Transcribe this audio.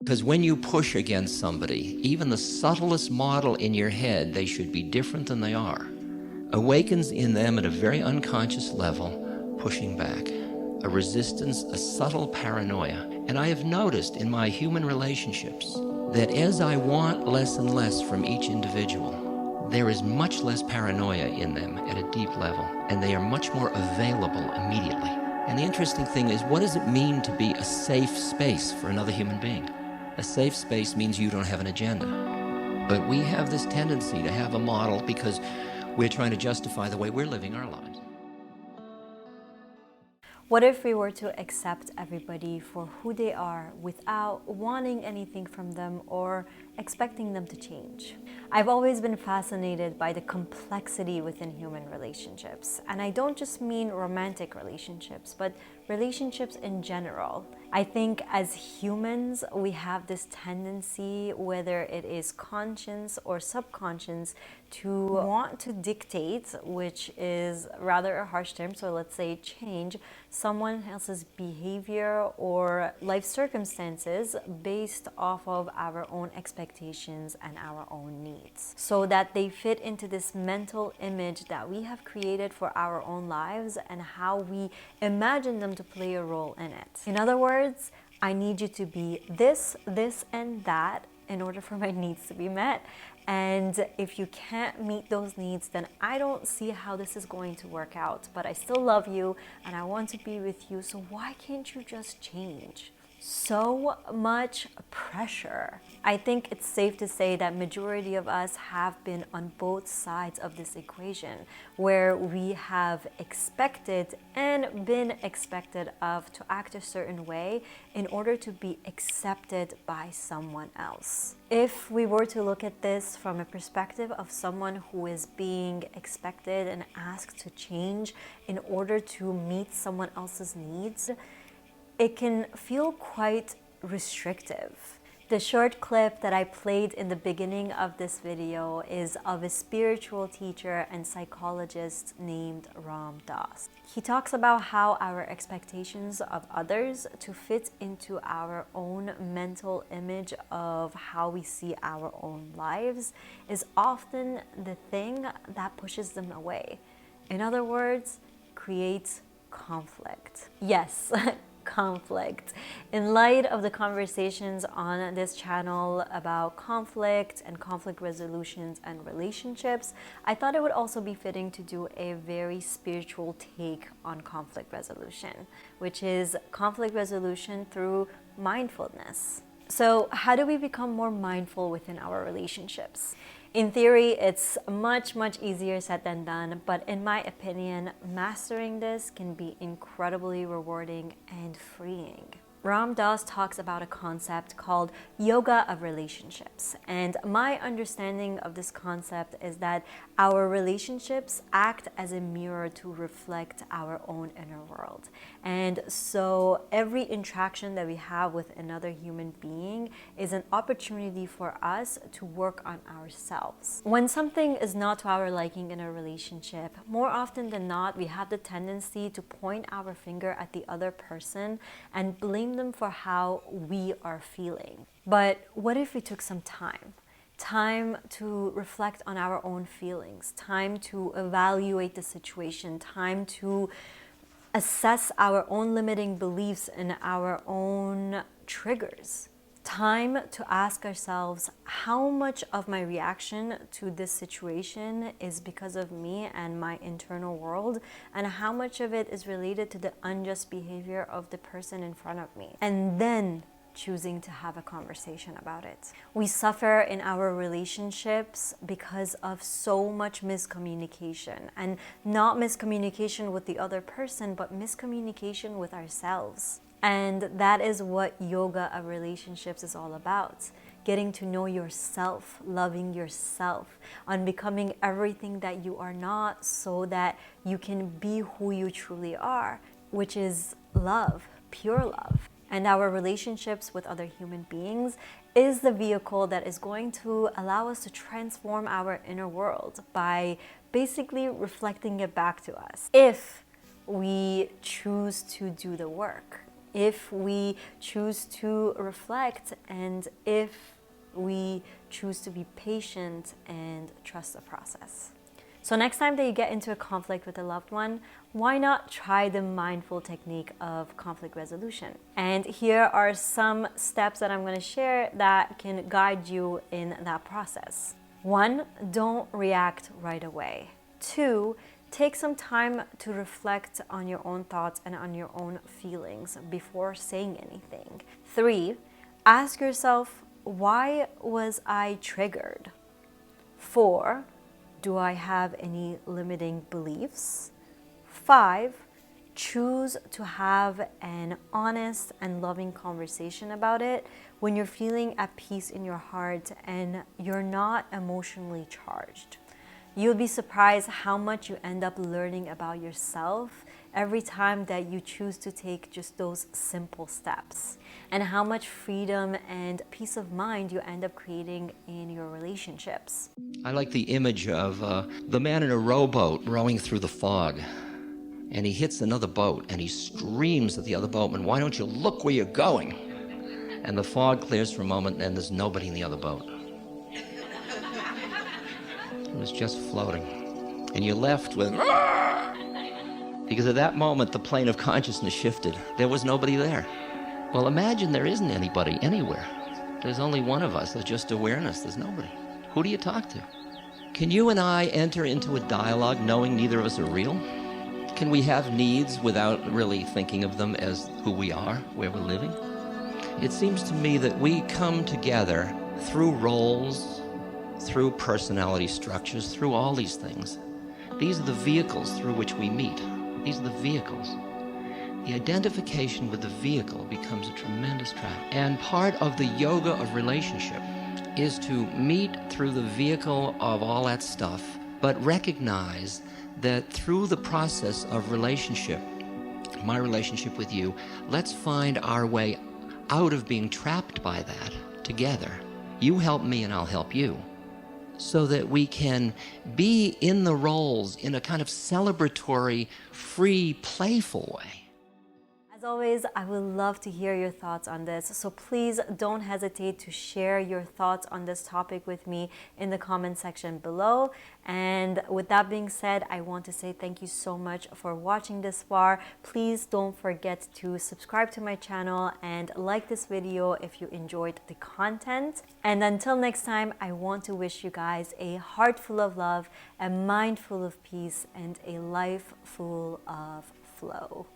Because when you push against somebody, even the subtlest model in your head, they should be different than they are, awakens in them at a very unconscious level, pushing back. A resistance, a subtle paranoia. And I have noticed in my human relationships that as I want less and less from each individual, there is much less paranoia in them at a deep level, and they are much more available immediately. And the interesting thing is, what does it mean to be a safe space for another human being? A safe space means you don't have an agenda. But we have this tendency to have a model because we're trying to justify the way we're living our lives. What if we were to accept everybody for who they are without wanting anything from them or expecting them to change? I've always been fascinated by the complexity within human relationships. And I don't just mean romantic relationships, but relationships in general. I think as humans, we have this tendency, whether it is conscious or subconscious, to want to dictate, which is rather a harsh term, so let's say change someone else's behavior or life circumstances based off of our own expectations and our own needs, so that they fit into this mental image that we have created for our own lives and how we imagine them to play a role in it. In other words, I need you to be this, this, and that in order for my needs to be met. And if you can't meet those needs, then I don't see how this is going to work out. But I still love you and I want to be with you, so why can't you just change? So much pressure. I think it's safe to say that majority of us have been on both sides of this equation, where we have expected and been expected of to act a certain way in order to be accepted by someone else. If we were to look at this from a perspective of someone who is being expected and asked to change in order to meet someone else's needs, it can feel quite restrictive. The short clip that I played in the beginning of this video is of a spiritual teacher and psychologist named Ram Dass. He talks about how our expectations of others to fit into our own mental image of how we see our own lives is often the thing that pushes them away. In other words, creates conflict. Yes, conflict. In light of the conversations on this channel about conflict and conflict resolutions and relationships, I thought it would also be fitting to do a very spiritual take on conflict resolution, which is conflict resolution through mindfulness. So how do we become more mindful within our relationships? In theory, it's much easier said than done, but in my opinion, mastering this can be incredibly rewarding and freeing. Ram Dass talks about a concept called yoga of relationships. And my understanding of this concept is that our relationships act as a mirror to reflect our own inner world. And so every interaction that we have with another human being is an opportunity for us to work on ourselves. When something is not to our liking in a relationship, more often than not, we have the tendency to point our finger at the other person and blame them for how we are feeling. But what if we took some time to reflect on our own feelings, time to evaluate the situation, time to assess our own limiting beliefs and our own triggers, time to ask ourselves how much of my reaction to this situation is because of me and my internal world, and how much of it is related to the unjust behavior of the person in front of me, and then choosing to have a conversation about it. We suffer in our relationships because of so much miscommunication, and not miscommunication with the other person, but miscommunication with ourselves. And that is what yoga of relationships is all about. Getting to know yourself, loving yourself, on becoming everything that you are not, so that you can be who you truly are, which is love, pure love. And our relationships with other human beings is the vehicle that is going to allow us to transform our inner world by basically reflecting it back to us, if we choose to do the work. if we choose to reflect and if we choose to be patient and trust the process. So next time that you get into a conflict with a loved one, why not try the mindful technique of conflict resolution? And here are some steps that I'm going to share that can guide you in that process. 1, don't react right away. 2, take some time to reflect on your own thoughts and on your own feelings before saying anything. 3, ask yourself, why was I triggered? 4, do I have any limiting beliefs? 5, choose to have an honest and loving conversation about it when you're feeling at peace in your heart and you're not emotionally charged. You'll be surprised how much you end up learning about yourself every time that you choose to take just those simple steps, and how much freedom and peace of mind you end up creating in your relationships. I like the image of the man in a rowboat rowing through the fog, and he hits another boat and he screams at the other boatman, "Why don't you look where you're going?" And the fog clears for a moment and there's nobody in the other boat. It was just floating. And you're left with, because at that moment the plane of consciousness shifted. There was nobody there. Well, imagine there isn't anybody anywhere. There's only one of us. There's just awareness. There's nobody. Who do you talk to? Can you and I enter into a dialogue knowing neither of us are real? Can we have needs without really thinking of them as who we are, where we're living? It seems to me that we come together through roles, through personality structures, through all these things. These are the vehicles through which we meet. These are the vehicles. The identification with the vehicle becomes a tremendous trap. And part of the yoga of relationship is to meet through the vehicle of all that stuff, but recognize that through the process of relationship, my relationship with you, let's find our way out of being trapped by that together. You help me and I'll help you, so that we can be in the roles in a kind of celebratory, free, playful way. As always, I would love to hear your thoughts on this, so please don't hesitate to share your thoughts on this topic with me in the comment section below. And with that being said, I want to say thank you so much for watching this far. Please don't forget to subscribe to my channel and like this video if you enjoyed the content. And until next time, I want to wish you guys a heart full of love, a mind full of peace, and a life full of flow.